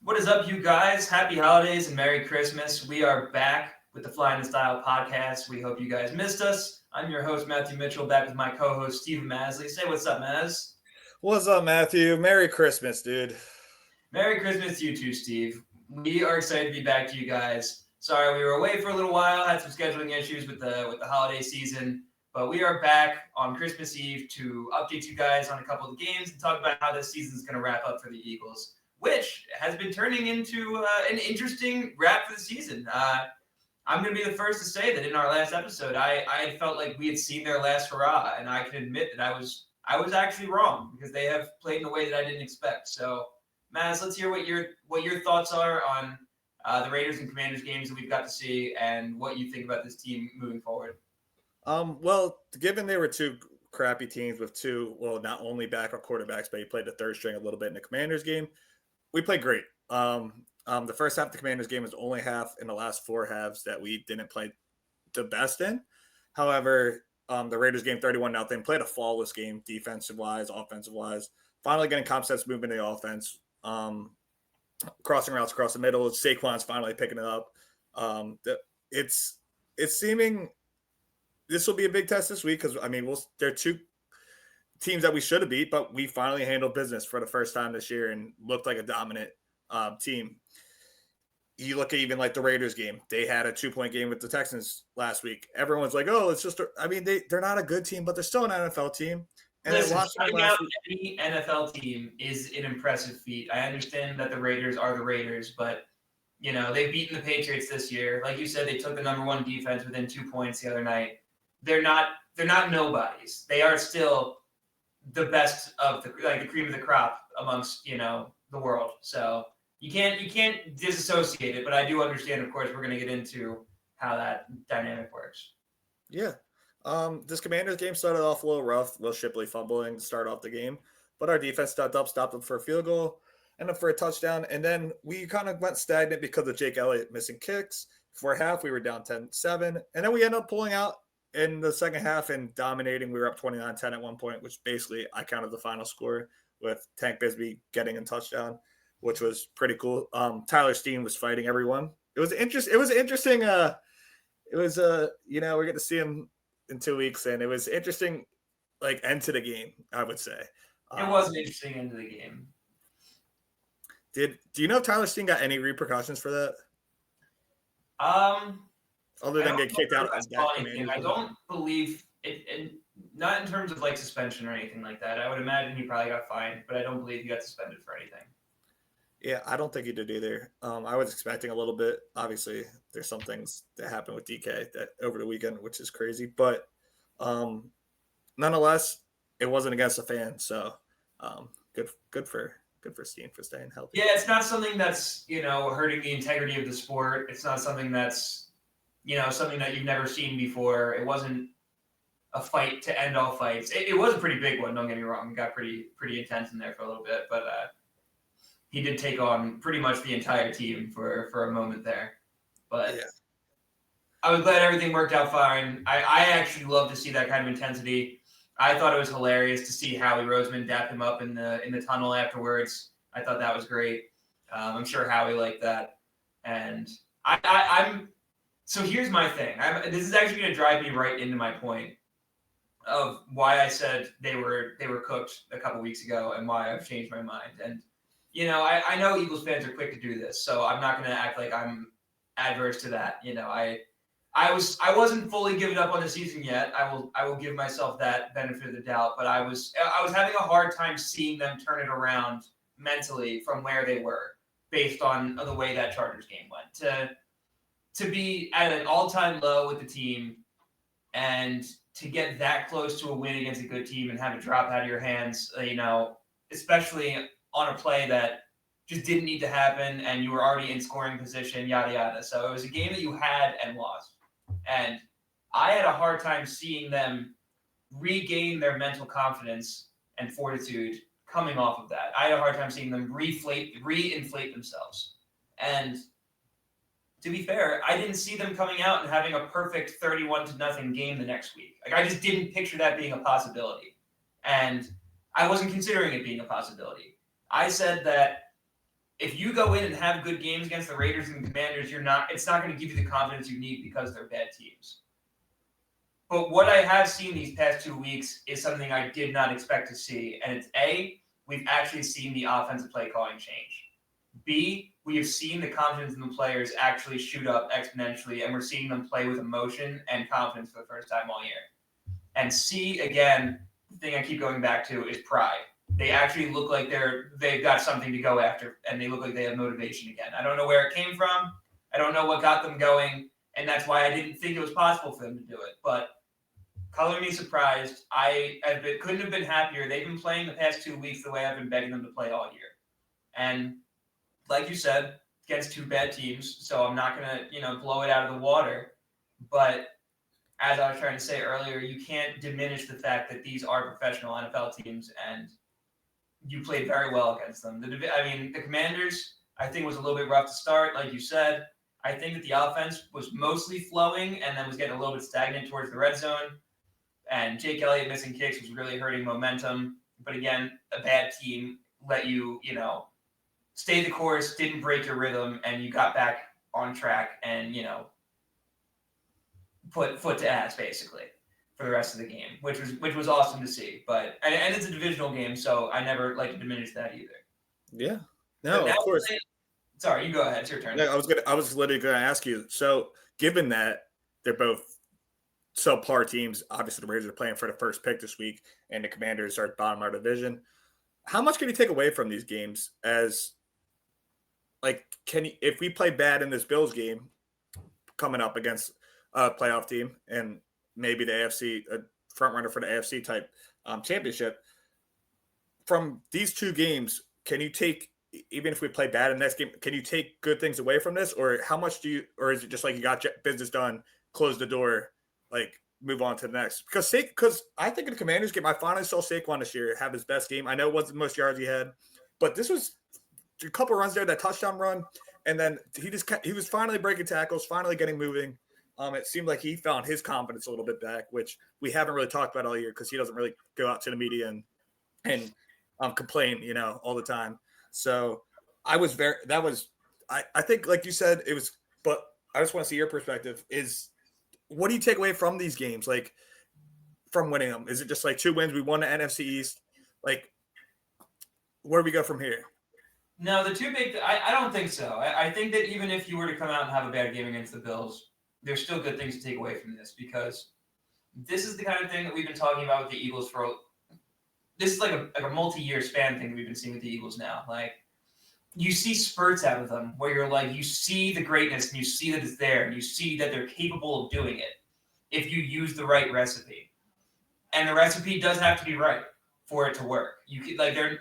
What is up, you guys? Happy holidays and Merry Christmas. We are back with the Flyin Style podcast. We hope you guys missed us. I'm your host, Matthew Mitchell, back with my co-host, Steven Maslij. Say what's up, Maz. What's up, Matthew? Merry Christmas, dude. Merry Christmas to you too, Steve. We are excited to be back to you guys. Sorry, we were away for a little while, had some scheduling issues with the holiday season, but we are back on Christmas Eve to update you guys on a couple of the games and talk about how this season is going to wrap up for the Eagles, which has been turning into an interesting wrap for the season. I'm going to be the first to say that in our last episode, I felt like we had seen their last hurrah, and I can admit that I was actually wrong because they have played in a way that I didn't expect. So, Maz, let's hear what your thoughts are on the Raiders and Commanders games that we've got to see, and what you think about this team moving forward. Well, given they were two crappy teams with not only backup quarterbacks, but he played the third string a little bit in the Commanders game. We played great. The first half of the Commanders game was only half in the last four halves that we didn't play the best in. However, the Raiders game 31-0 played a flawless game, defensive-wise, offensive-wise. Finally getting comp sets moving in the offense. Crossing routes across the middle. Saquon's finally picking it up. It's seeming this will be a big test this week because, there are two teams that we should have beat, but we finally handled business for the first time this year and looked like a dominant team. You look at even like the Raiders game. They had a 2-point game with the Texans last week. Everyone's like, oh, it's just they're not a good team, but they're still an NFL team. And listen, shutting out any NFL team is an impressive feat. I understand that the Raiders are the Raiders, but they've beaten the Patriots this year. Like you said, they took the number one defense within 2 points the other night. They're not nobodies. They are still the best of the cream of the crop amongst the world. So you can't disassociate it. But I do understand, of course, we're going to get into how that dynamic works. Yeah. This Commanders game started off a little rough. Will Shipley fumbling to start off the game, but our defense stopped them for a field goal and then for a touchdown. And then we kind of went stagnant because of Jake Elliott missing kicks. For half, we were down 10-7, and then we ended up pulling out in the second half and dominating. We were up 29-10 at one point, which basically I counted the final score with Tank Bisbee getting a touchdown, which was pretty cool. Tyler Steen was fighting everyone. It was interesting. We're going to see him in 2 weeks, and it was interesting, end to the game, I would say. It was an interesting end to the game. Do you know if Tyler Steen got any repercussions for that? Other than get kicked out. I don't believe it, not in terms of suspension or anything like that. I would imagine he probably got fined, but I don't believe he got suspended for anything. Yeah, I don't think he did either. I was expecting a little bit. Obviously, there's some things that happened with DK that over the weekend, which is crazy. But nonetheless, it wasn't against the fan. So good for Steen for staying healthy. Yeah, it's not something that's hurting the integrity of the sport. It's not something that's something that you've never seen before. It wasn't a fight to end all fights. It was a pretty big one. Don't get me wrong. It got pretty intense in there for a little bit, but he did take on pretty much the entire team for a moment there. But yeah. I was glad everything worked out fine. I actually love to see that kind of intensity. I thought it was hilarious to see Howie Roseman dap him up in the tunnel afterwards. I thought that was great. I'm sure Howie liked that. And I'm so here's my thing. This is actually going to drive me right into my point of why I said they were cooked a couple weeks ago and why I've changed my mind. And I know Eagles fans are quick to do this, so I'm not going to act like I'm adverse to that. I wasn't fully giving up on the season yet. I will give myself that benefit of the doubt, but I was having a hard time seeing them turn it around mentally from where they were based on the way that Chargers game went. To be at an all-time low with the team and to get that close to a win against a good team and have it drop out of your hands, especially on a play that just didn't need to happen and you were already in scoring position, yada, yada. So it was a game that you had and lost. And I had a hard time seeing them regain their mental confidence and fortitude coming off of that. I had a hard time seeing them reinflate themselves. And to be fair, I didn't see them coming out and having a perfect 31-0 game the next week. I just didn't picture that being a possibility. And I wasn't considering it being a possibility. I said that if you go in and have good games against the Raiders and the Commanders, it's not going to give you the confidence you need because they're bad teams. But what I have seen these past 2 weeks is something I did not expect to see. And it's A, we've actually seen the offensive play calling change. B, we have seen the confidence in the players actually shoot up exponentially, and we're seeing them play with emotion and confidence for the first time all year. And C, again, the thing I keep going back to is pride. They actually look like they've got something to go after, and they look like they have motivation again. I don't know where it came from. I don't know what got them going, and that's why I didn't think it was possible for them to do it. But color me surprised. Couldn't have been happier. They've been playing the past 2 weeks the way I've been begging them to play all year. And like you said, against two bad teams, so I'm not going to, blow it out of the water. But as I was trying to say earlier, you can't diminish the fact that these are professional NFL teams, and you played very well against them. The Commanders, I think, was a little bit rough to start, like you said. I think that the offense was mostly flowing and then was getting a little bit stagnant towards the red zone. And Jake Elliott missing kicks was really hurting momentum. But again, a bad team let you, stay the course, didn't break your rhythm, and you got back on track and, put foot to ass basically for the rest of the game, which was awesome to see. But and it's a divisional game, so I never like to diminish that either. Yeah. No, of course. Sorry, you go ahead. It's your turn. No, I was literally gonna ask you. So given that they're both subpar teams, obviously the Raiders are playing for the first pick this week, and the Commanders are bottom of our division. How much can you take away from these games as if we play bad in this Bills game coming up against a playoff team and maybe the AFC front runner for the AFC type championship, from these two games, can you take, even if we play bad in the next game, can you take good things away from this, or how much or is it just like you got business done, close the door, move on to the next? Because I think in the Commanders game, I finally saw Saquon this year have his best game. I know it wasn't the most yards he had, but this was a couple runs there, that touchdown run, and then he was finally breaking tackles, finally getting moving. It seemed like he found his confidence a little bit back, which we haven't really talked about all year because he doesn't really go out to the media and complain, all the time. So I think, like you said, it was, but I just want to see your perspective. What do you take away from these games? From winning them? Is it just 2 wins? We won the NFC East. Where do we go from here? No, the two big. I don't think so. I think that even if you were to come out and have a bad game against the Bills, there's still good things to take away from this, because this is the kind of thing that we've been talking about with the Eagles for. This is like a multi-year span thing that we've been seeing with the Eagles now. You see spurts out of them where you see the greatness and you see that it's there and you see that they're capable of doing it if you use the right recipe. And the recipe does have to be right for it to work. You could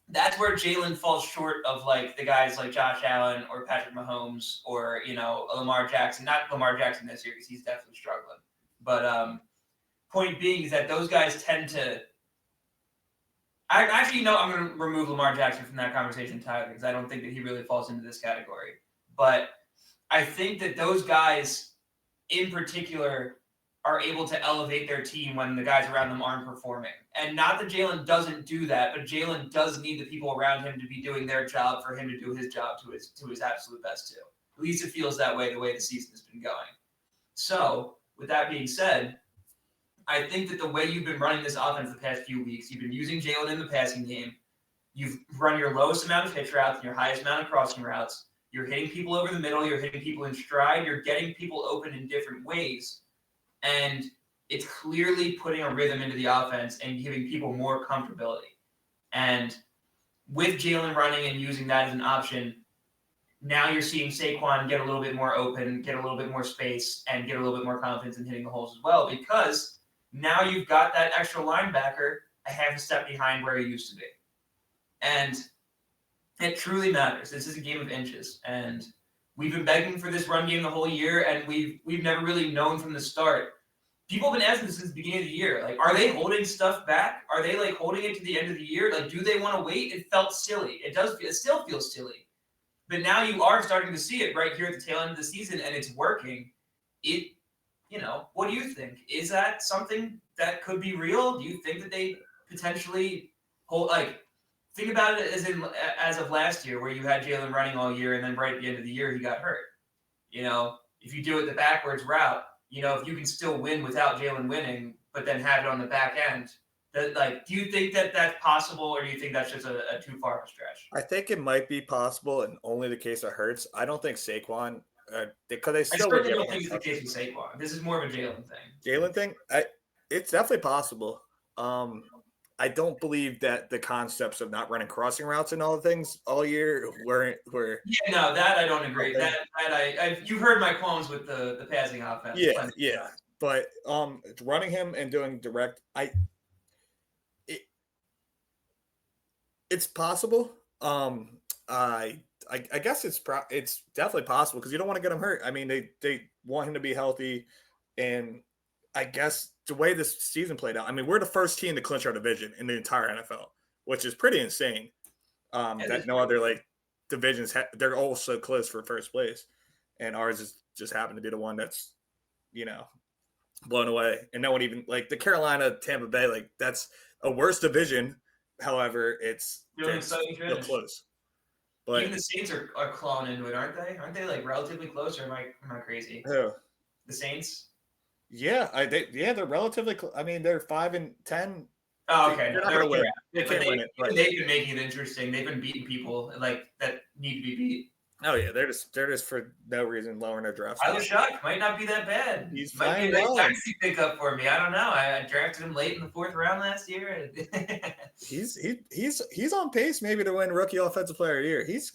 that's where Jalen falls short of the guys like Josh Allen or Patrick Mahomes or Lamar Jackson. Not Lamar Jackson this year because he's definitely struggling. But point being is that those guys tend to. I'm going to remove Lamar Jackson from that conversation entirely because I don't think that he really falls into this category. But I think that those guys in particular are able to elevate their team when the guys around them aren't performing. And not that Jalen doesn't do that, but Jalen does need the people around him to be doing their job for him to do his job to his absolute best too. At least it feels that way the way the season has been going. So, with that being said, I think that the way you've been running this offense the past few weeks, you've been using Jalen in the passing game. You've run your lowest amount of hitch routes and your highest amount of crossing routes. You're hitting people over the middle. You're hitting people in stride. You're getting people open in different ways. And it's clearly putting a rhythm into the offense and giving people more comfortability. And with Jalen running and using that as an option, now you're seeing Saquon get a little bit more open, get a little bit more space, and get a little bit more confidence in hitting the holes as well, because now you've got that extra linebacker a half a step behind where he used to be. And it truly matters. This is a game of inches. And we've been begging for this run game the whole year, and we've never really known from the start. People have been asking this since the beginning of the year. Are they holding stuff back? Are they holding it to the end of the year? Do they want to wait? It felt silly. It still feels silly. But now you are starting to see it right here at the tail end of the season, and it's working. What do you think? Is that something that could be real? Do you think that they potentially hold think about it as of last year, where you had Jalen running all year, and then right at the end of the year he got hurt. If you do it the backwards route, if you can still win without Jalen winning, but then have it on the back end, do you think that that's possible, or do you think that's just a too far of a stretch? I think it might be possible in only the case of Hurts. I don't think Saquon, because they I still would certainly get don't more think it's the case touches. with Saquon. This is more of a Jalen thing. Jalen thing, it's definitely possible. Um, I don't believe that the concepts of not running crossing routes and all the things all year were Yeah, no, that I don't agree. something. You've heard my qualms with the passing offense Yeah, plenty of yeah. times. But running him and doing direct, it, it's possible. I guess it's definitely possible because you don't want to get him hurt. I mean, they want him to be healthy, and I guess the way this season played out. I mean, we're the first team to clinch our division in the entire NFL, which is pretty insane. It That is no other like divisions they're all so close for first place, and ours is just happened to be the one that's you know blown away, and no one even like the Carolina Tampa Bay like that's a worse division. However, really it's exciting still finish. close. Even But the Saints are clawing into it, aren't they? Aren't they like relatively close, or am I crazy? oh, The Saints? yeah, they're relatively. I mean, they're 5-10. Oh, okay. They're No, not going to you're win. They right. But can't win it. But they've been making it interesting. They've been beating people like that need to be beat. oh yeah, they're just for no reason lowering their draft Tyler stock. Shock might not be that bad. He's Might be a playing nice well. dynasty pickup for me. I don't know. I drafted him late in the 4th round last year. He's on pace maybe to win Rookie Offensive Player of the Year. He's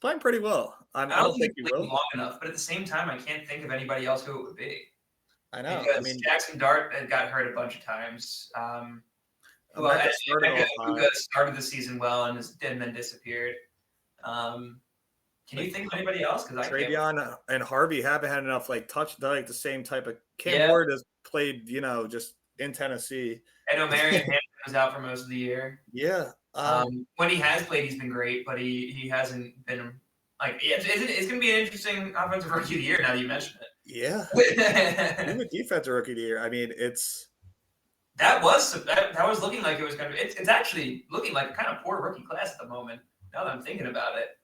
playing pretty well. I I don't don't think think he's he played will. long enough, but at the same time, I can't think of anybody else who it would be I know. I because mean, Jackson Dart got hurt a bunch of times. Well, Emeka started Emeka off hot. Egbuka started the season well and then disappeared. Can you Like think of anybody else? Because I can't. Travion and Harvey haven't had enough like the same type of Cam Yeah, Ward has played, just in Tennessee. I know Marion Hampton was out for most of the year. Yeah. When he has played, he's been great, but he hasn't been like it's going to be an interesting offensive rookie of the year now that you mentioned Yeah. it. Even defensive rookie of the year. I mean, that was looking like it was going to be. It's actually looking like a kind of poor rookie class at the moment. Now that I'm thinking about it,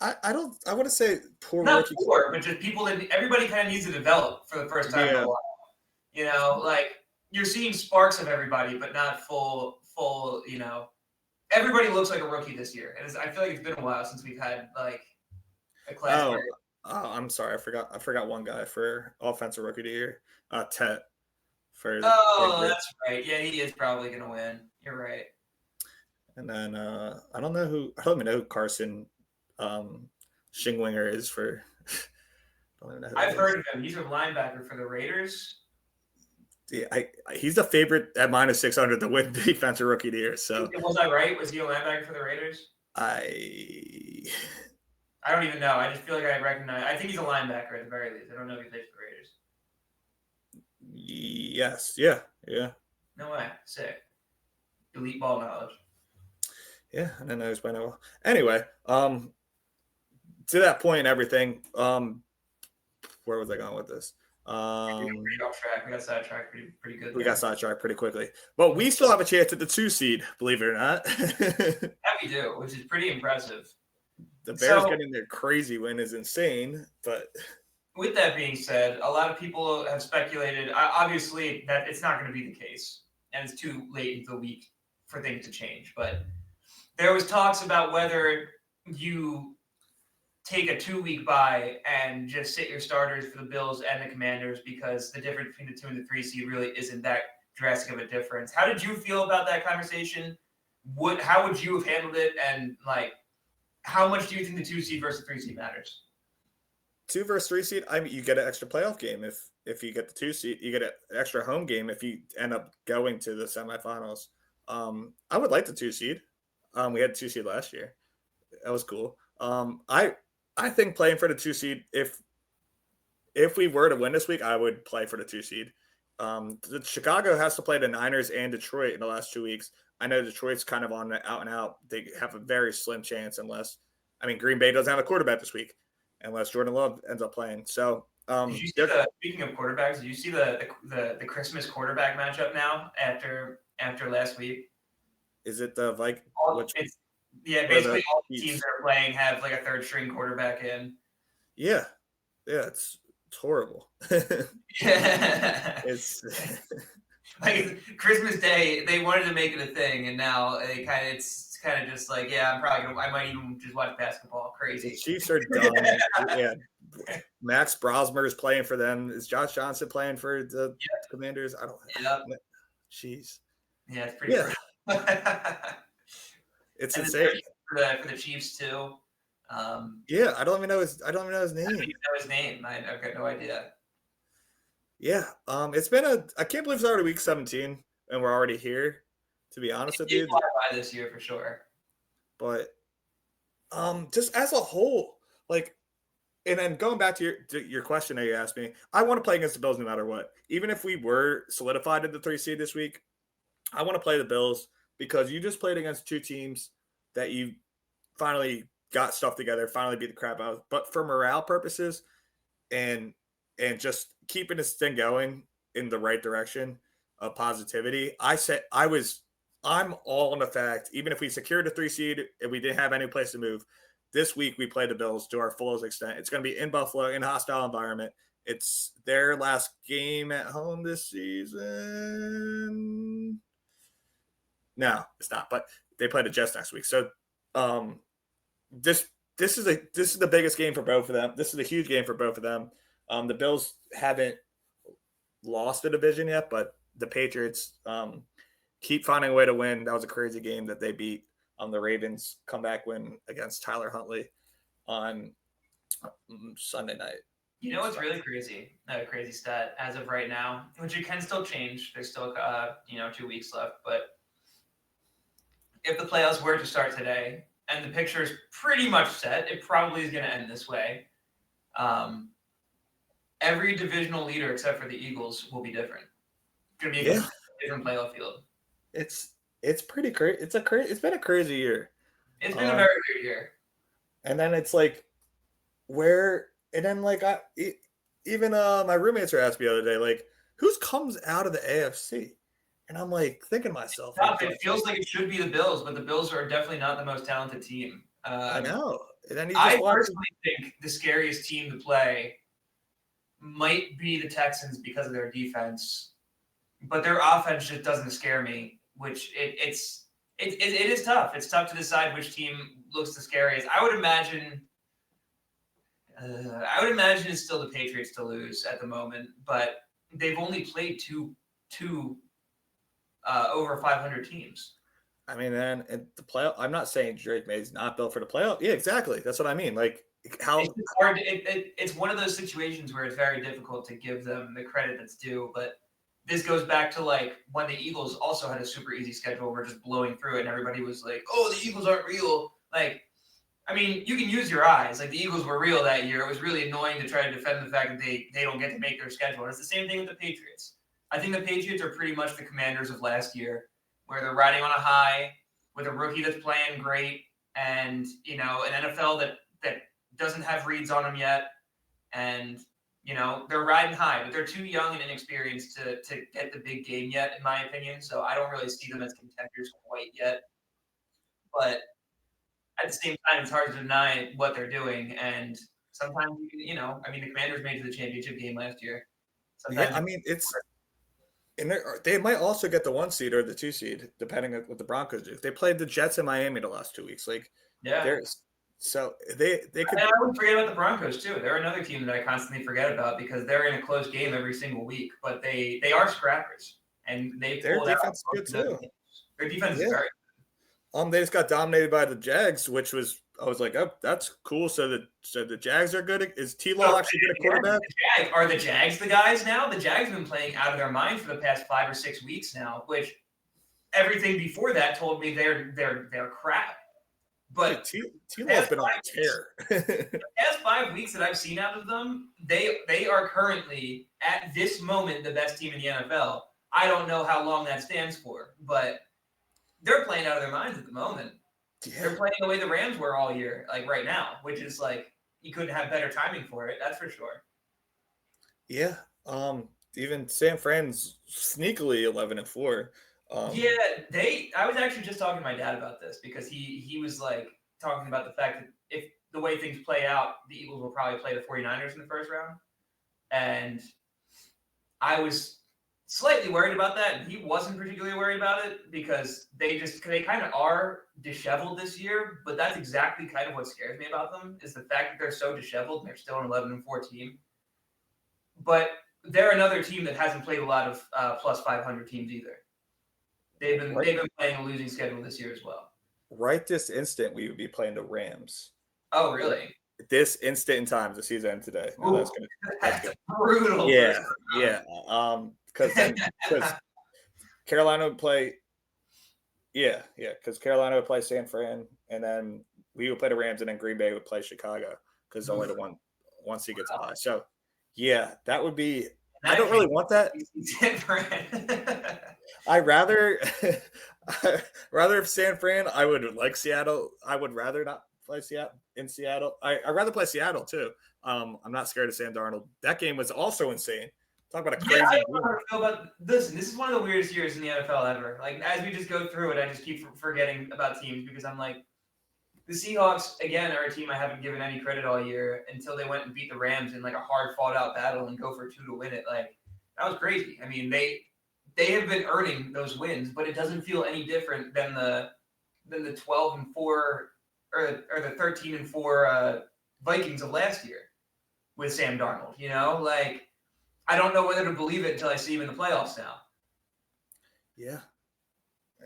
I want to say poor not rookie. poor, but just people that everybody kind of needs to develop for the first time in a while. Like you're seeing sparks of everybody, but not full. Everybody looks like a rookie this year, and I feel like it's been a while since we've had like a class. Oh, I'm sorry. I forgot one guy for offensive rookie of the year. Tet for That's right. Yeah, he is probably going to win. You're right. and then I don't even know who Carson Shingwinger is for. I don't even know who I've that heard of him. He's a linebacker for the Raiders. is. Yeah, he's the favorite at -600 to win defensive rookie of the year. So Was I right? Was he a linebacker for the Raiders? I I don't even know. I just feel like I recognize. I think he's a linebacker at the very least. I don't know if he plays for the Raiders. yes, yeah. No way. Sick. Elite ball knowledge. Yeah, and then there's by now. Anyway, to that point and everything, where was I going with this? We got off track. We got sidetracked pretty good. We got sidetracked pretty quickly, but we still have a chance at the 2 seed, believe it or not. That we do, which is pretty impressive. The Bears getting their crazy win is insane, but with that being said, a lot of people have speculated, obviously, that it's not going to be the case, and it's too late into the week for things to change. But there was talks about whether you take a 2-week bye and just sit your starters for the Bills and the Commanders because the difference between the 2 and the 3 seed really isn't that drastic of a difference. How did you feel about that conversation? How would you have handled it? And how much do you think the 2 seed versus 3 seed matters? 2 versus 3 seed. I mean, you get an extra playoff game if you get the 2 seed. You get an extra home game if you end up going to the semifinals. I would like the 2 seed. We had 2 seed last year. That was cool. I think playing for the 2 seed, if we were to win this week, I would play for the 2 seed. The Chicago has to play the Niners and Detroit in the last 2 weeks. I know Detroit's kind of on the out and out. They have a very slim chance Green Bay doesn't have a quarterback this week unless Jordan Love ends up playing. So did you see speaking of quarterbacks, did you see the Christmas quarterback matchup now after last week? Is it the which or Basically the all the teams Chiefs? that are playing have like a third string quarterback in. Yeah, yeah, it's horrible. It's Like Christmas Day, they wanted to make it a thing, and now it's kind of just like, yeah, I might even just watch basketball. the Crazy. Chiefs are done. Yeah, Max Brosmer is playing for them. Is Josh Johnson playing for the Commanders? I don't. Yep. Jeez. Yeah, it's pretty Yeah, brutal. it's And insane. for the Chiefs too. Yeah, I don't even know his I don't name. even know his name. I've got no idea. Yeah, it's been I can't believe it's already week 17 and we're already here. To be honest with It you, fly by this year for sure. but just as a whole, like, and then going back to your question that you asked me, I want to play against the Bills no matter what. Even if we were solidified in the 3 seed this week, I want to play the Bills because you just played against two teams that you finally got stuff together, finally beat the crap out of. But for morale purposes and just keeping this thing going in the right direction of positivity, I'm all on the fact, even if we secured a 3 seed and we didn't have any place to move, this week we play the Bills to our fullest extent. It's going to be in Buffalo in a hostile environment. It's their last game at home this season. No, it's not. But they play the Jets next week. So um, this this is the biggest game for both of them. This is a huge game for both of them. The Bills haven't lost the division yet, but the Patriots keep finding a way to win. That was a crazy game that they beat the Ravens comeback win against Tyler Huntley on Sunday night. You know what's really crazy? A crazy stat as of right now, which it can still change. There's still 2 weeks left, but if the playoffs were to start today and the picture is pretty much set, it probably is going to end this way. Every divisional leader except for the Eagles will be different. It's going to be a different playoff field. It's pretty crazy. It's been a crazy year. It's been a very good year. And then it's like even my roommates were asking me the other day, like, who's comes out of the AFC? And I'm like thinking to myself, It feels like it should be the Bills, but the Bills are definitely not the most talented team. I know. And then I personally think the scariest team to play might be the Texans because of their defense, but their offense just doesn't scare me. Which it is tough. It's tough to decide which team looks the scariest. I would imagine it's still the Patriots to lose at the moment, but they've only played two over 500 teams. I mean, then the playoff. I'm not saying Drake May's not built for the playoff. Yeah, exactly. That's what I mean. Like, how it's hard. It's one of those situations where it's very difficult to give them the credit that's due. But this goes back to like when the Eagles also had a super easy schedule. We're just blowing through it, and everybody was like, "Oh, the Eagles aren't real." Like, I mean, you can use your eyes. Like the Eagles were real that year. It was really annoying to try to defend the fact that they don't get to make their schedule. And it's the same thing with the Patriots. I think the Patriots are pretty much the Commanders of last year, where they're riding on a high with a rookie that's playing great, and an NFL that doesn't have reads on them yet, and they're riding high, but they're too young and inexperienced to get the big game yet, in my opinion. So I don't really see them as contenders quite yet. But at the same time, it's hard to deny what they're doing, and sometimes the Commanders made it to the championship game last year. Sometimes, yeah, I mean it's. And they might also get the 1 seed or the 2 seed, depending on what the Broncos do. They played the Jets in Miami the last 2 weeks. Like, so they could. And I wouldn't forget about the Broncos too. They're another team that I constantly forget about because they're in a close game every single week, but they are scrappers and their defense is good too. Their defense is very good. They just got dominated by the Jags, which I was like, oh, that's cool. So the Jags are good. Is T-Law actually good at quarterback? Are the Jags the guys now? The Jags have been playing out of their mind for the past 5 or 6 weeks now, which everything before that told me they're crap. But T-Law's been on a tear. The past 5 weeks that I've seen out of them, they are currently at this moment the best team in the NFL. I don't know how long that stands for, but they're playing out of their minds at the moment. Yeah. They're playing the way the Rams were all year, like right now, which is like you couldn't have better timing for it. That's for sure. Yeah. Even San Fran's sneakily 11-4. Yeah, I was actually just talking to my dad about this because he was like talking about the fact that if the way things play out, the Eagles will probably play the 49ers in the first round. And I was slightly worried about that, and he wasn't particularly worried about it because they kind of are disheveled this year. But that's exactly kind of what scares me about them is the fact that they're so disheveled and they're still an 11-4 team. But they're another team that hasn't played a lot of plus 500 teams either. They've been playing a losing schedule this year as well. Right this instant, we would be playing the Rams. Oh, really? This instant in time, the season today. No, Ooh, that's brutal. Yeah, yeah. Because Carolina would play. Yeah, because Carolina would play San Fran, and then we would play the Rams, and then Green Bay would play Chicago because only the one seed gets by. So, yeah, that would be. I don't really want that. I rather if San Fran. I would like Seattle. I would rather not play Seattle in Seattle. I'd rather play Seattle too. I'm not scared of Sam Darnold. That game was also insane. Talk about a crazy. I don't know how to feel about this. This is one of the weirdest years in the NFL ever. Like as we just go through it, I just keep forgetting about teams because I'm like, the Seahawks again are a team I haven't given any credit all year until they went and beat the Rams in like a hard fought out battle and go for 2 to win it. Like that was crazy. I mean, they have been earning those wins, but it doesn't feel any different than the 12-4 or the 13-4 Vikings of last year with Sam Darnold. You know, like I don't know whether to believe it until I see him in the playoffs now. Yeah.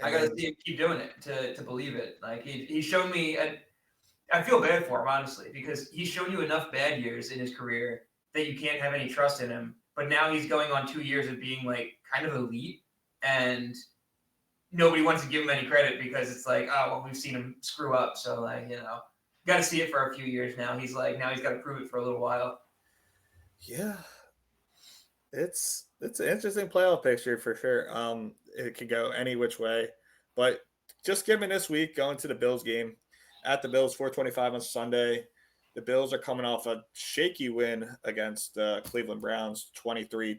I got to see him keep doing it to believe it. Like he showed me, and I feel bad for him, honestly, because he's shown you enough bad years in his career that you can't have any trust in him. But now he's going on 2 years of being like kind of elite, and nobody wants to give him any credit because it's like, oh, well, we've seen him screw up. So like, got to see it for a few years now. He's got to prove it for a little while. Yeah. It's an interesting playoff picture for sure. It could go any which way, but just given this week going to the Bills game at the Bills 4:25 on Sunday, the Bills are coming off a shaky win against the Cleveland Browns 23-20.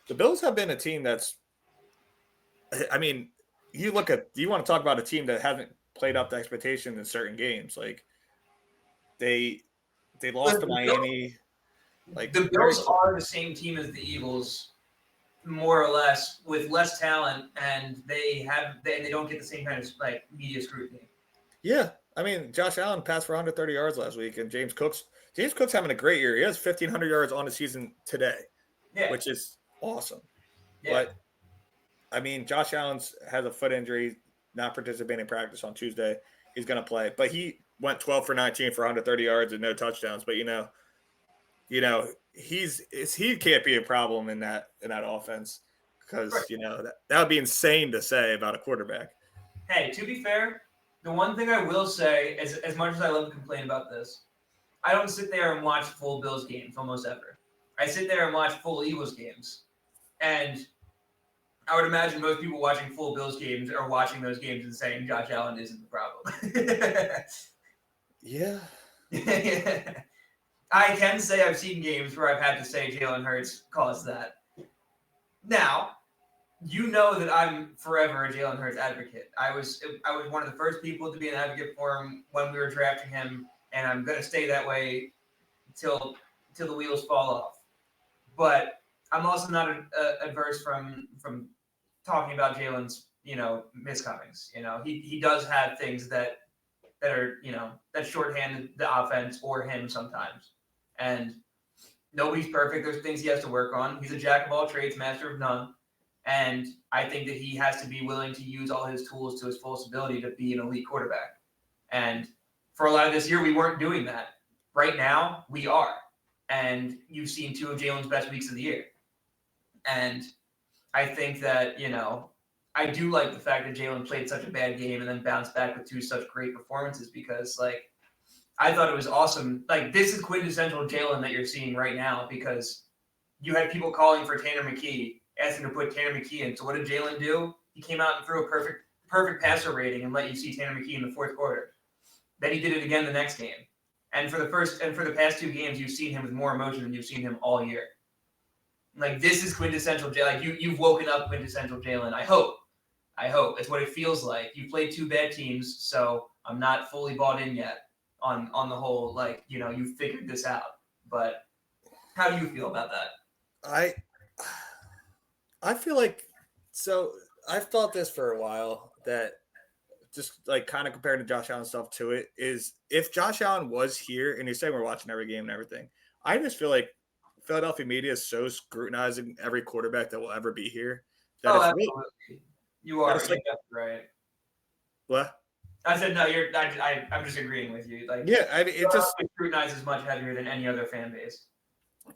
The Bills have been a team that's, I mean, you want to talk about a team that hasn't played up to expectation in certain games. Like they lost to Miami. Like the Bills are the same team as the Eagles, more or less, with less talent, and they don't get the same kind of like media scrutiny. Yeah, I mean, Josh Allen passed for 130 yards last week, and James Cook's having a great year. He has 1,500 yards on the season today, which is awesome. Yeah. But I mean, Josh Allen has a foot injury, not participating in practice on Tuesday. He's going to play, but he went 12 for 19 for 130 yards and no touchdowns. But he can't be a problem in that offense because that would be insane to say about a quarterback. Hey, to be fair, the one thing I will say, as much as I love to complain about this, I don't sit there and watch full Bills games almost ever. I sit there and watch full Eagles games, and I would imagine most people watching full Bills games are watching those games and saying Josh Allen isn't the problem. Yeah. I can say I've seen games where I've had to say Jalen Hurts caused that. Now, you know that I'm forever a Jalen Hurts advocate. I was one of the first people to be an advocate for him when we were drafting him, and I'm going to stay that way till the wheels fall off. But I'm also not adverse from talking about Jalen's miscomings. He does have things that are that shorthand the offense or him sometimes. And nobody's perfect. There's things he has to work on. He's a jack of all trades, master of none. And I think that he has to be willing to use all his tools to his fullest ability to be an elite quarterback. And for a lot of this year, we weren't doing that. Right now, we are. And you've seen 2 of Jalen's best weeks of the year. And I think that, I do like the fact that Jalen played such a bad game and then bounced back with 2 such great performances because, like, I thought it was awesome. Like, this is quintessential Jalen that you're seeing right now because you had people calling for Tanner McKee, asking to put Tanner McKee in. So what did Jalen do? He came out and threw a perfect passer rating and let you see Tanner McKee in the fourth quarter. Then he did it again the next game. And for the past 2 games, you've seen him with more emotion than you've seen him all year. Like, this is quintessential Jalen. Like, you've woken up quintessential Jalen. I hope. It's what it feels like. You played 2 bad teams, so I'm not fully bought in yet on the whole, like, you figured this out. But how do you feel about that? I feel like, so I've thought this for a while, that just like kind of comparing to Josh Allen stuff to it is, if Josh Allen was here and you're saying we're watching every game and everything, I just feel like Philadelphia media is so scrutinizing every quarterback that will ever be here that Oh, it's really, absolutely. You are. it's like, Right. what? I said no. I'm just agreeing with you. Like, Yeah, I mean, it just scrutinized as much heavier than any other fan base.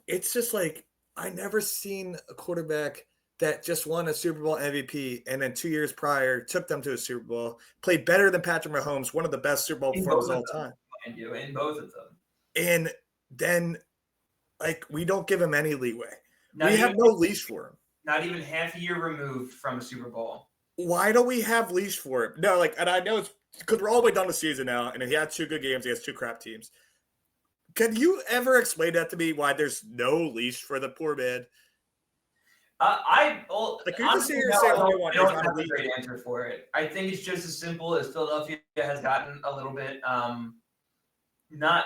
it's just like, I never seen a quarterback that just won a Super Bowl MVP and then 2 years prior took them to a Super Bowl, played better than Patrick Mahomes, one of the best Super Bowl performers of all time. In both of them. And then, like, we don't give him any leeway. We have no leash for him. Not even half a year removed from a Super Bowl. Why don't we have leash for him? No, like, and I know it's because we're all the way done the season now, and he had 2 good games. He has 2 crap teams. Can you ever explain that to me? Why there's no leash for the poor man? I don't have a great answer for it. I think it's just as simple as Philadelphia has gotten a little bit not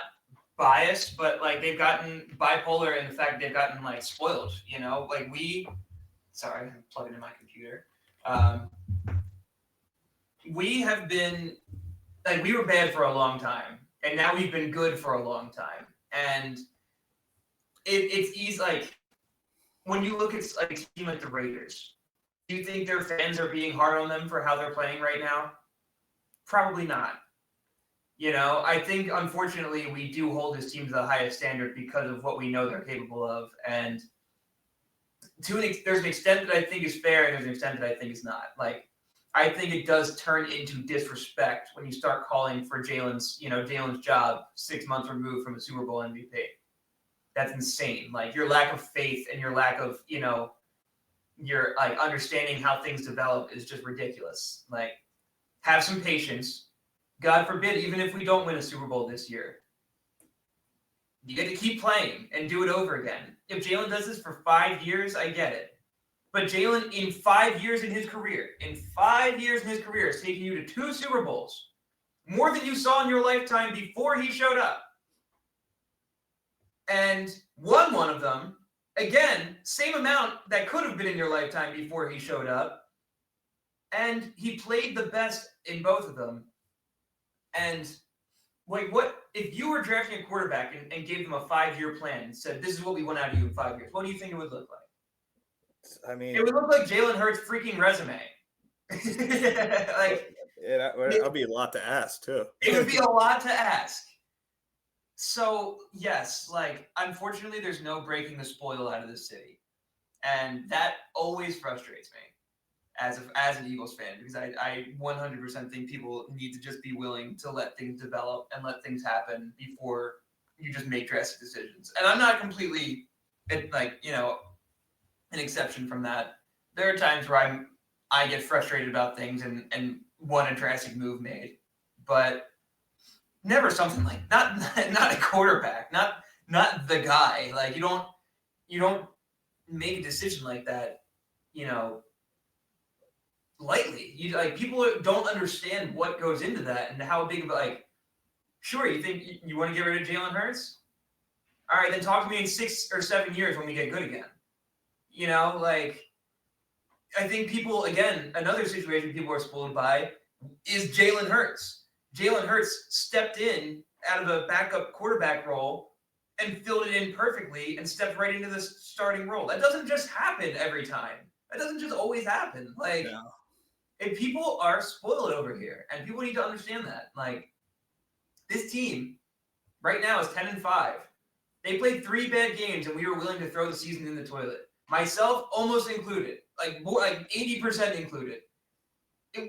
biased, but like they've gotten bipolar in the fact they've gotten like spoiled. Like sorry, I'm plugging in my computer. We have been like, we were bad for a long time, and now we've been good for a long time, and it's easy. Like, when you look at like a team like the Raiders, do you think their fans are being hard on them for how they're playing right now? Probably not. I think, unfortunately, we do hold this team to the highest standard because of what we know they're capable of. And there's an extent that I think is fair, and there's an extent that I think is not. Like, I think it does turn into disrespect when you start calling for Jalen's job 6 months removed from a Super Bowl MVP. That's insane. Like, your lack of faith and your lack of, your like understanding how things develop is just ridiculous. Like, have some patience. God forbid, even if we don't win a Super Bowl this year, you get to keep playing and do it over again. If Jalen does this for 5 years, I get it. But Jalen, in 5 years in his career, has taken you to 2 Super Bowls, more than you saw in your lifetime before he showed up. And won one of them, again, same amount that could have been in your lifetime before he showed up. And he played the best in both of them. And like, what if you were drafting a quarterback and gave them a 5-year plan and said, this is what we want out of you in 5 years? What do you think it would look like? I mean, it would look like Jalen Hurts' freaking resume. Like, it'll be a lot to ask too. It would be a lot to ask. So yes, like, unfortunately, there's no breaking the spoil out of this city, and that always frustrates me as an Eagles fan, because I 100% think people need to just be willing to let things develop and let things happen before you just make drastic decisions. And I'm not completely like, an exception from that. There are times where I get frustrated about things and want a drastic move made, but never something like not a quarterback, not the guy. Like, you don't make a decision like that, lightly. People don't understand what goes into that and how big of sure, you think you want to get rid of Jalen Hurts? All right, then talk to me in 6 or 7 years when we get good again. I think people, again, another situation people are spoiled by is Jalen Hurts. Jalen Hurts stepped in out of a backup quarterback role and filled it in perfectly and stepped right into the starting role. That doesn't just happen every time. That doesn't just always happen. If people are spoiled over here, and people need to understand that. Like, this team right now is 10-5. They played 3 bad games, and we were willing to throw the season in the toilet. Myself, almost included, more like 80% included.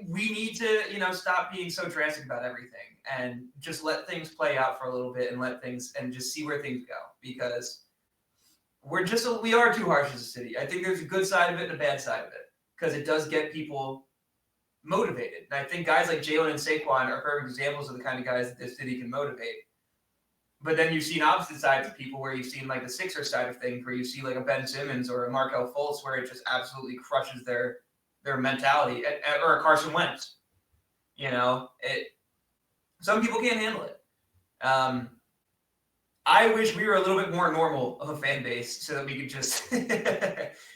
We need to, stop being so drastic about everything and just let things play out for a little bit and just see where things go, because we are too harsh as a city. I think there's a good side of it and a bad side of it, because it does get people motivated. And I think guys like Jalen and Saquon are perfect examples of the kind of guys that this city can motivate. But then you've seen opposite sides of people where you've seen like the Sixer side of things, where you see like a Ben Simmons or a Markelle Fultz, where it just absolutely crushes their mentality, or a Carson Wentz. Some people can't handle it. I wish we were a little bit more normal of a fan base so that we could just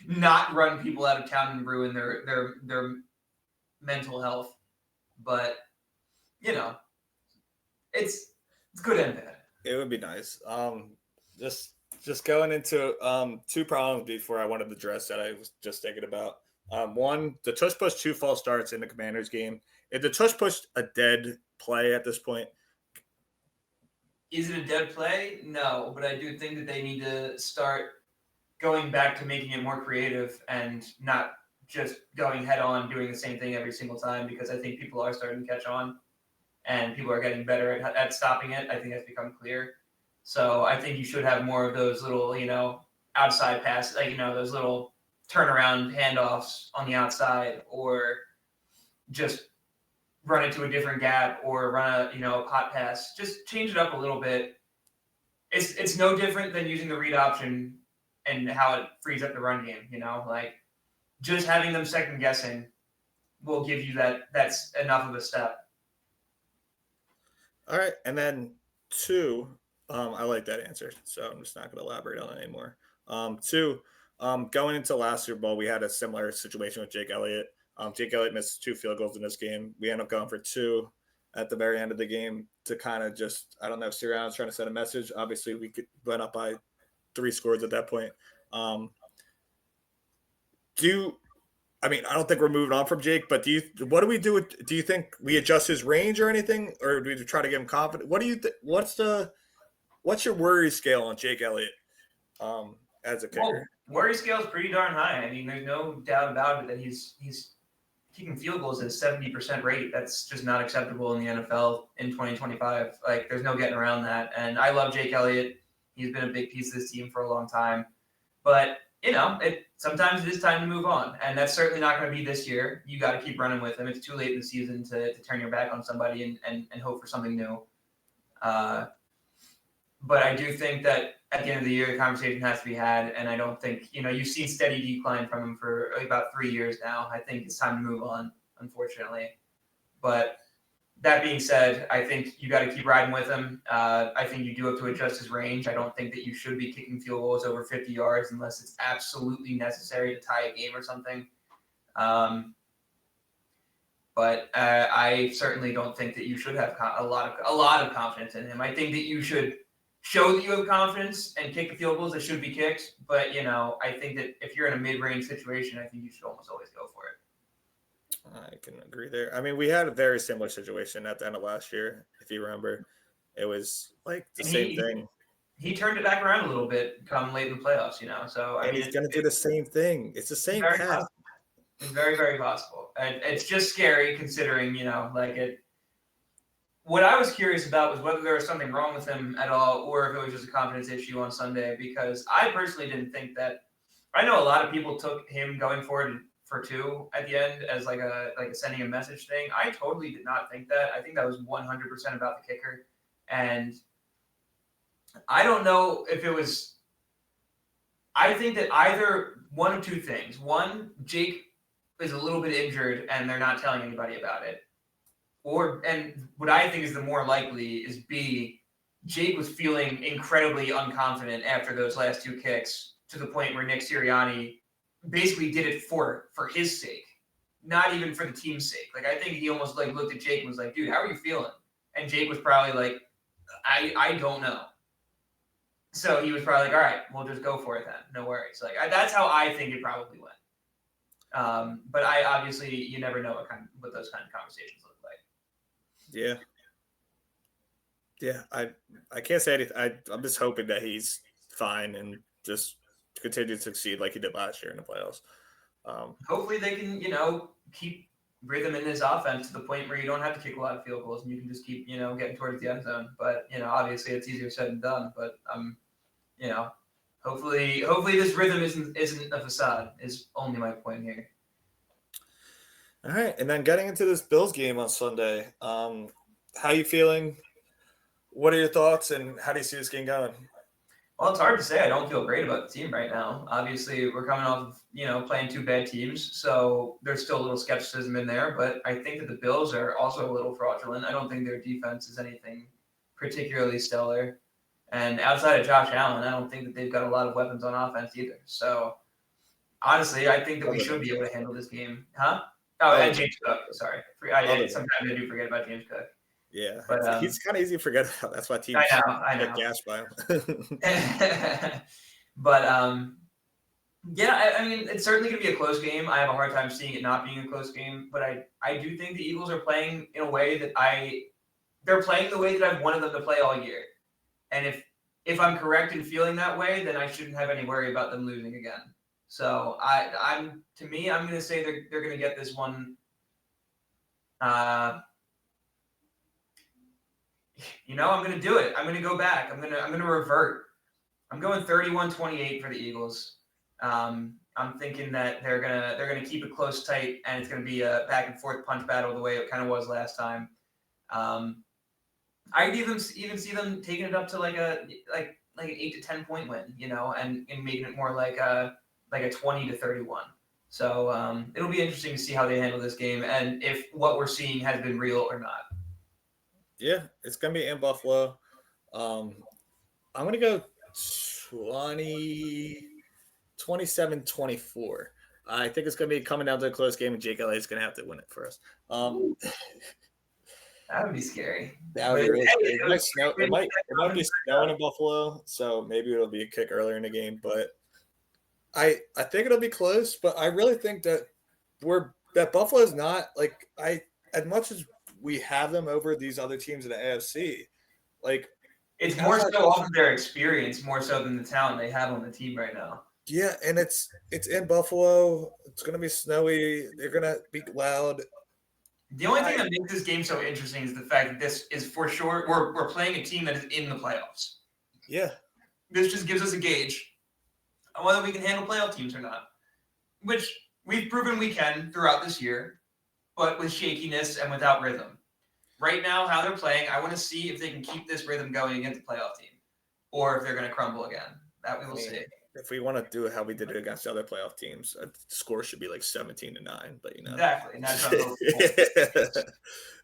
not run people out of town and ruin their mental health. But it's good and bad. It would be nice. Just going into two problems before I wanted to address that I was just thinking about. One, the tush push 2 false starts in the Commanders game. Is the tush push a dead play at this point? Is it a dead play? No, but I do think that they need to start going back to making it more creative and not just going head on doing the same thing every single time, because I think people are starting to catch on and people are getting better at stopping it. I think that's become clear. So I think you should have more of those little, outside passes, like, those little turnaround handoffs on the outside, or just run it to a different gap, or run a hot pass. Just change it up a little bit. It's no different than using the read option and how it frees up the run game. Like just having them second guessing will give you that's enough of a step. All right, and then 2, I like that answer, so I'm just not going to elaborate on it anymore. 2, going into last Super Bowl, we had a similar situation with Jake Elliott. Jake Elliott missed 2 field goals in this game. We ended up going for 2 at the very end of the game to kind of just, I don't know if Sirianni was trying to send a message. Obviously, we went up by 3 scores at that point. I don't think we're moving on from Jake, but what do we do? Do you think we adjust his range or anything, or do we try to give him confidence? What do you think? What's your worry scale on Jake Elliott as a kicker? Well, worry scale is pretty darn high. I mean, there's no doubt about it that he's kicking field goals at a 70% rate. That's just not acceptable in the NFL in 2025. Like, there's no getting around that. And I love Jake Elliott. He's been a big piece of this team for a long time. But, sometimes it is time to move on. And that's certainly not going to be this year. You got to keep running with him. It's too late in the season to turn your back on somebody and hope for something new. But I do think that at the end of the year, the conversation has to be had. And I don't think, you've seen steady decline from him for about 3 years now. I think it's time to move on, unfortunately. But that being said, I think you got to keep riding with him. I think you do have to adjust his range. I don't think that you should be kicking field goals over 50 yards unless it's absolutely necessary to tie a game or something. But I certainly don't think that you should have a lot of confidence in him. I think that you should show that you have confidence and kick the field goals that should be kicked. But, I think that if you're in a mid-range situation, I think you should almost always go for it. I can agree there. I mean, we had a very similar situation at the end of last year. If you remember, it was like the same thing. He turned it back around a little bit come late in the playoffs, So he's going to do the same thing. It's the same path. It's very, very possible. And it's just scary considering, what I was curious about was whether there was something wrong with him at all, or if it was just a confidence issue on Sunday, because I personally didn't think that. I know a lot of people took him going forward for 2 at the end as like a sending a message thing. I totally did not think that. I think that was 100% about the kicker. And I don't know if it was. I think that either one of 2 things. One, Jake is a little bit injured and they're not telling anybody about it. And what I think is the more likely is B, Jake was feeling incredibly unconfident after those last 2 kicks, to the point where Nick Sirianni basically did it for his sake, not even for the team's sake. Like, I think he almost looked at Jake and was like, dude, how are you feeling? And Jake was probably like, I don't know. So he was probably like, all right, we'll just go for it then. No worries. That's how I think it probably went. But I obviously, you never know what those kind of conversations look like. Yeah. I can't say anything. I'm just hoping that he's fine and just continue to succeed like he did last year in the playoffs. Hopefully they can, keep rhythm in his offense to the point where you don't have to kick a lot of field goals and you can just keep, getting towards the end zone. But, obviously it's easier said than done. But, hopefully this rhythm isn't a facade is only my point here. All right. And then getting into this Bills game on Sunday, how you feeling What are your thoughts, and how do you see this game going? Well, it's hard to say. I don't feel great about the team right now. Obviously, we're coming off of, playing two bad teams, so there's still a little skepticism in there. But I think that the Bills are also a little fraudulent. I don't think their defense is anything particularly stellar. And outside of Josh Allen, I don't think that they've got a lot of weapons on offense either. So honestly, I think that we should be able to handle this game. Huh? Oh, and James Cook. Sorry. Sometimes I do forget about James Cook. Yeah, But he's kind of easy to forget about. That's why teams I get know. gashed by him. But yeah, I mean, it's certainly going to be a close game. I have a hard time seeing it not being a close game, but I do think the Eagles are playing in a way that they're playing the way that I've wanted them to play all year. And if I'm correct in feeling that way, then I shouldn't have any worry about them losing again. So I'm going to say they're going to get this one. I'm going to do it. I'm going to go back. I'm going to revert. I'm going 31-28 for the Eagles. I'm thinking that they're gonna keep it close, tight, and it's gonna be a back and forth punch battle the way it kind of was last time. I'd even see them taking it up to like an 8 to 10 point win, and making it more like a 20-31. So it'll be interesting to see how they handle this game and if what we're seeing has been real or not. Yeah, it's gonna be in Buffalo. I'm gonna go 27-24. I think it's going to be coming down to a close game, and Jake LA is going to have to win it for us. That would be scary. That would be really scary. It might be snowing in Buffalo, so maybe it'll be a kick earlier in the game. But I think it'll be close. But I really think that Buffalo is not as much as we have them over these other teams in the AFC. It's more so off of their experience, more so than the talent they have on the team right now. Yeah, and it's in Buffalo. It's going to be snowy. They're going to be loud. The only thing that makes this game so interesting is the fact that this is for sure we're playing a team that is in the playoffs. Yeah. This just gives us a gauge on whether we can handle playoff teams or not, which we've proven we can throughout this year, but with shakiness and without rhythm. Right now, how they're playing, I want to see if they can keep this rhythm going against the playoff team or if they're going to crumble again. That we will see. If we want to do it how we did it against the other playoff teams, the score should be like 17-9, but Exactly.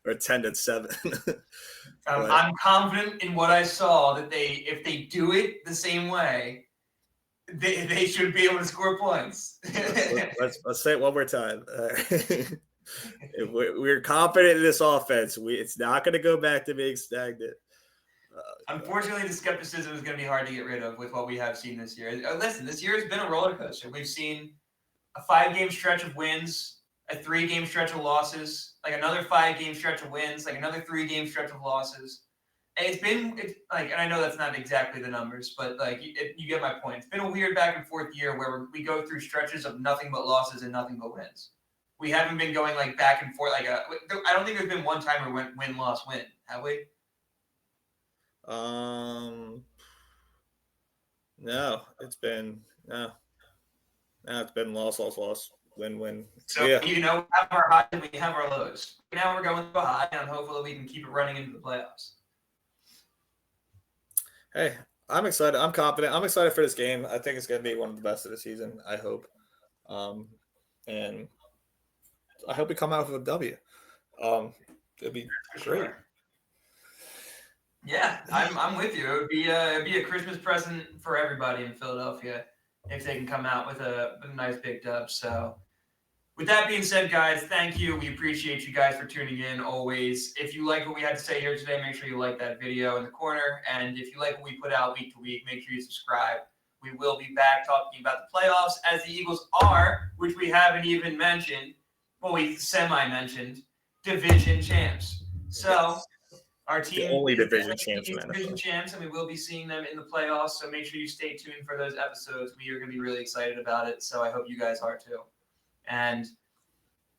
Or 10-7. I'm confident in what I saw that if they do it the same way, they should be able to score points. Let's say it one more time. If we're confident in this offense. It's not going to go back to being stagnant. Unfortunately, the skepticism is going to be hard to get rid of with what we have seen this year. Listen, this year has been a roller coaster. We've seen a 5-game stretch of wins, a 3-game stretch of losses, like another 5-game stretch of wins, like another 3-game stretch of losses. And and I know that's not exactly the numbers, but you get my point. It's been a weird back and forth year where we go through stretches of nothing but losses and nothing but wins. We haven't been going back and forth. I don't think there's been one time where win, loss, win. Have we? No, it's been it's been loss, win. So yeah. we have our highs and we have our lows. Now we're going to a high, and hopefully we can keep it running into the playoffs. Hey, I'm excited. I'm confident. I'm excited for this game. I think it's going to be one of the best of the season. I hope, and I hope we come out with a W. It'd be great. Yeah, I'm with you. It'd be a Christmas present for everybody in Philadelphia if they can come out with a nice big dub. So, with that being said, guys, thank you. We appreciate you guys for tuning in always. If you like what we had to say here today, make sure you like that video in the corner. And if you like what we put out week to week, make sure you subscribe. We will be back talking about the playoffs as the Eagles are, which we haven't even mentioned. Well, we semi-mentioned division champs. So. Yes. Our team the only division champs, and we will be seeing them in the playoffs. So make sure you stay tuned for those episodes. We are going to be really excited about it. So I hope you guys are too. And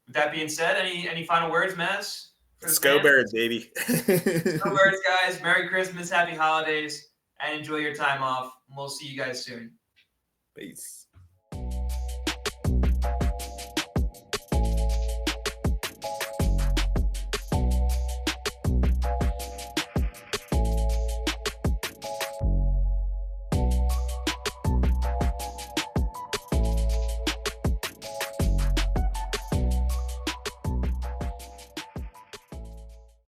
with that being said, any final words, Maz? Let's go Birds, baby. Go Birds, guys. Merry Christmas, happy holidays, and enjoy your time off. We'll see you guys soon. Peace.